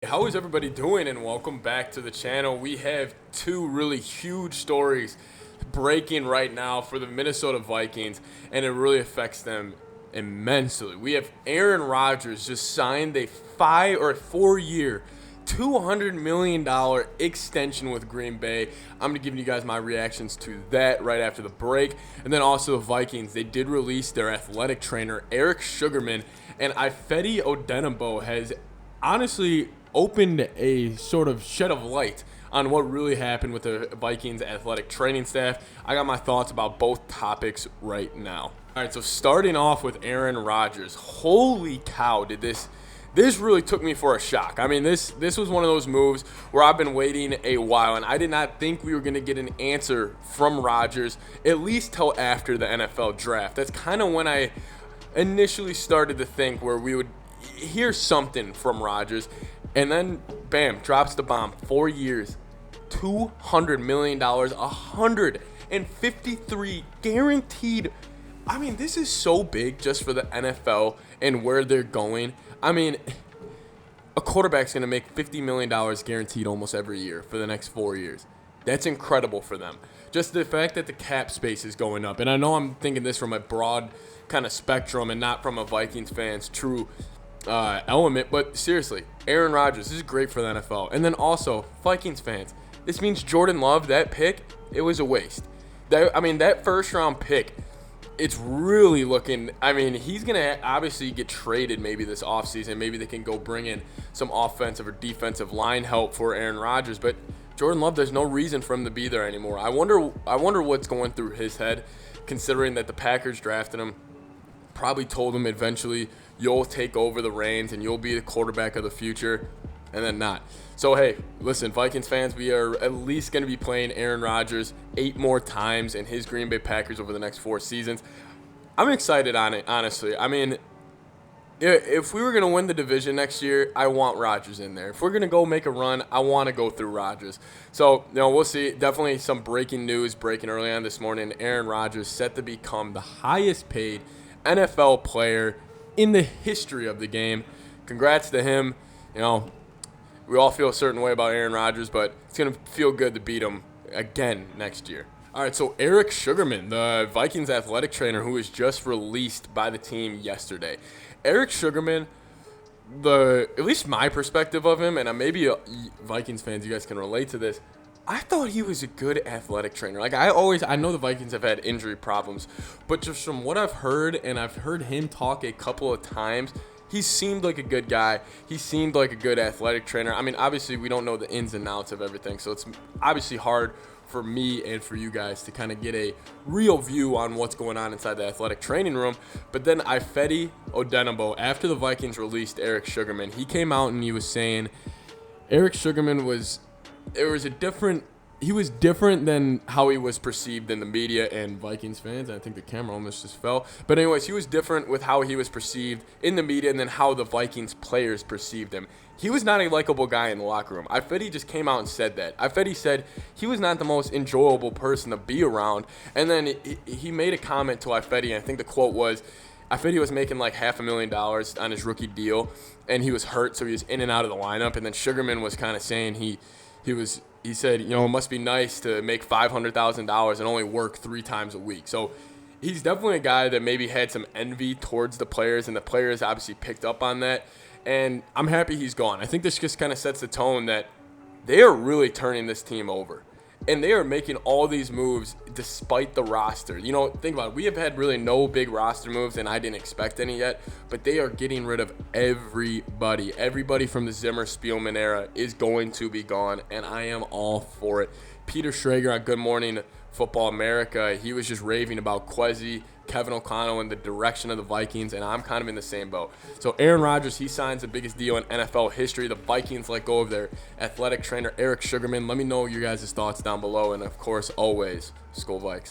how is everybody doing? And welcome back to the channel. We have two really huge stories breaking right now for the Minnesota Vikings, and it really affects them immensely. We have Aaron Rodgers just signed a 4-year, $200 million extension with Green Bay. I'm going to give you guys my reactions to that right after the break. And then also the Vikings, they did release their athletic trainer, Eric Sugarman, and Ifedi Odenigbo has honestly opened a sort of shed of light on what really happened with the Vikings athletic training staff. I got my thoughts about both topics right now. All right, so starting off with Aaron Rodgers. Holy cow, did this really took me for a shock. I mean, this was one of those moves where I've been waiting a while, and I did not think we were going to get an answer from Rodgers, at least till after the NFL draft. That's kind of when I initially started to think where we would hear something from Rodgers, and then, bam, drops the bomb. 4 years, $200 million, 153 guaranteed. I mean, this is so big just for the NFL and where they're going. I mean, a quarterback's going to make $50 million guaranteed almost every year for the next 4 years. That's incredible for them. Just the fact that the cap space is going up. And I know I'm thinking this from a broad kind of spectrum and not from a Vikings fan's true element. But seriously, Aaron Rodgers, this is great for the NFL. And then also, Vikings fans, this means Jordan Love, that pick, it was a waste. That first-round pick, it's really looking, he's going to obviously get traded maybe this offseason. Maybe they can go bring in some offensive or defensive line help for Aaron Rodgers. But Jordan Love, there's no reason for him to be there anymore. I wonder what's going through his head, considering that the Packers drafted him, probably told him eventually you'll take over the reins and you'll be the quarterback of the future, and then not. So, hey, listen, Vikings fans, we are at least going to be playing Aaron Rodgers 8 more times in his Green Bay Packers over the next 4 seasons. I'm excited on it, honestly. I mean, if we were going to win the division next year, I want Rodgers in there. If we're going to go make a run, I want to go through Rodgers. So, we'll see. Definitely some breaking news breaking early on this morning. Aaron Rodgers set to become the highest paid NFL player in the history of the game. Congrats to him. We all feel a certain way about Aaron Rodgers, but it's going to feel good to beat him again next year. All right, so Eric Sugarman, the Vikings athletic trainer who was just released by the team yesterday. Eric Sugarman, at least my perspective of him, and maybe Vikings fans, you guys can relate to this, I thought he was a good athletic trainer. I know the Vikings have had injury problems, but just from what I've heard, and I've heard him talk a couple of times, he seemed like a good guy. He seemed like a good athletic trainer. Obviously, we don't know the ins and outs of everything, so it's obviously hard for me and for you guys to kind of get a real view on what's going on inside the athletic training room. But then Ifedi Odenigbo, after the Vikings released Eric Sugarman, he came out and he was saying Eric Sugarman was different than how he was perceived in the media and Vikings fans. I think the camera almost just fell. But anyways, he was different with how he was perceived in the media and then how the Vikings players perceived him. He was not a likable guy in the locker room. Ifedi just came out and said that. Ifedi said he was not the most enjoyable person to be around. And then he made a comment to Ifedi, and I think the quote was, Ifedi was making like $500,000 on his rookie deal, and he was hurt, so he was in and out of the lineup. And then Sugarman was kind of saying he said, it must be nice to make $500,000 and only work 3 times a week. So he's definitely a guy that maybe had some envy towards the players, and the players obviously picked up on that. And I'm happy he's gone. I think this just kind of sets the tone that they are really turning this team over. And they are making all these moves despite the roster. Think about it. We have had really no big roster moves, and I didn't expect any yet. But they are getting rid of everybody. Everybody from the Zimmer-Spielman era is going to be gone, and I am all for it. Peter Schrager on Good Morning Football America, he was just raving about Kwesi, Kevin O'Connell, and the direction of the Vikings, and I'm kind of in the same boat. So Aaron Rodgers, he signs the biggest deal in NFL history. The Vikings let go of their athletic trainer, Eric Sugarman. Let me know your guys' thoughts down below, and of course, always, Skol Vikes.